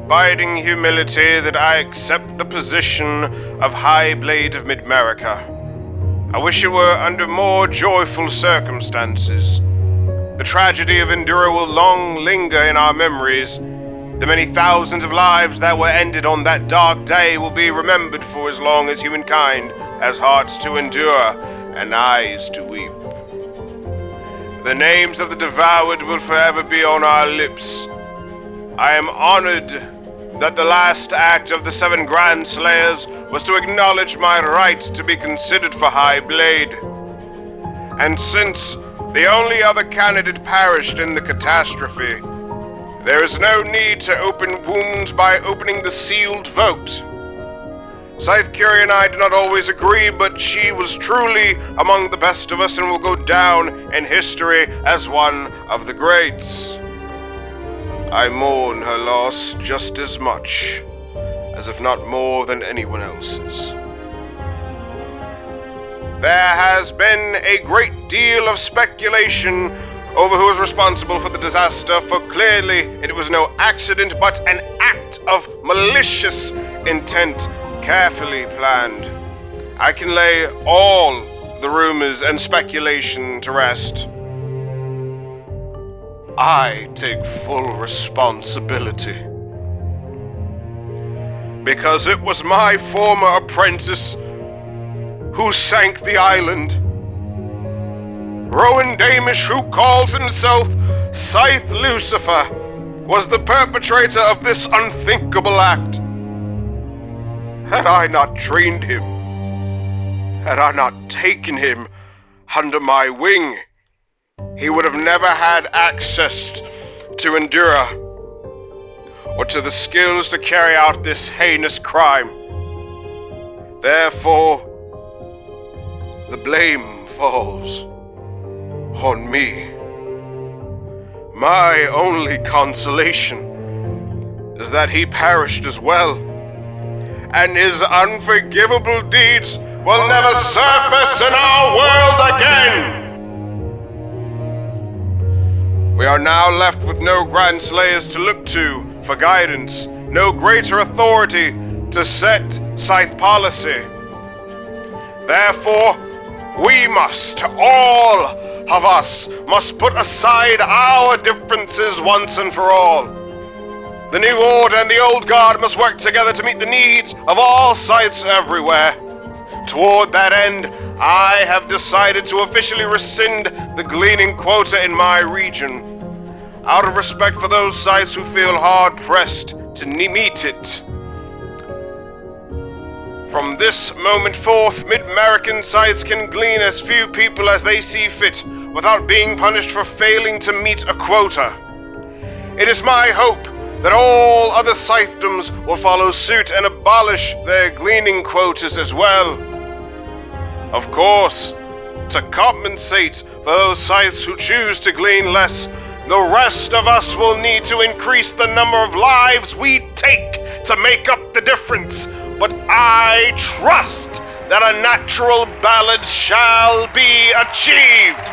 abiding humility that I accept the position of High Blade of Mid-America. I wish it were under more joyful circumstances. The tragedy of Endura will long linger in our memories. The many thousands of lives that were ended on that dark day will be remembered for as long as humankind has hearts to endure and eyes to weep. The names of the devoured will forever be on our lips. I am honored that the last act of the 7 Grand Slayers was to acknowledge my right to be considered for High Blade. And since the only other candidate perished in the catastrophe, there is no need to open wounds by opening the sealed vote. Scythe Curie and I do not always agree, but she was truly among the best of us and will go down in history as one of the greats. I mourn her loss just as much, as if not more than anyone else's. There has been a great deal of speculation over who was responsible for the disaster, for clearly it was no accident but an act of malicious intent, carefully planned. I can lay all the rumors and speculation to rest. I take full responsibility. Because it was my former apprentice who sank the island. Rowan Damish, who calls himself Scythe Lucifer, was the perpetrator of this unthinkable act. Had I not trained him, had I not taken him under my wing, he would have never had access to Endura, or to the skills to carry out this heinous crime. Therefore, the blame falls on me. My only consolation is that he perished as well, and his unforgivable deeds will never surface in our world again. We are now left with no Grand Slayers to look to for guidance, no greater authority to set Scythe policy. Therefore, we must, all of us, must put aside our differences once and for all. The new order and the old guard must work together to meet the needs of all Scythes everywhere. Toward that end, I have decided to officially rescind the gleaning quota in my region, out of respect for those Scythes who feel hard-pressed to meet it. From this moment forth, Mid-American Scythes can glean as few people as they see fit, without being punished for failing to meet a quota. It is my hope that all other Scythedoms will follow suit and abolish their gleaning quotas as well. Of course, to compensate for those Scythes who choose to glean less, the rest of us will need to increase the number of lives we take to make up the difference. But I trust that a natural balance shall be achieved.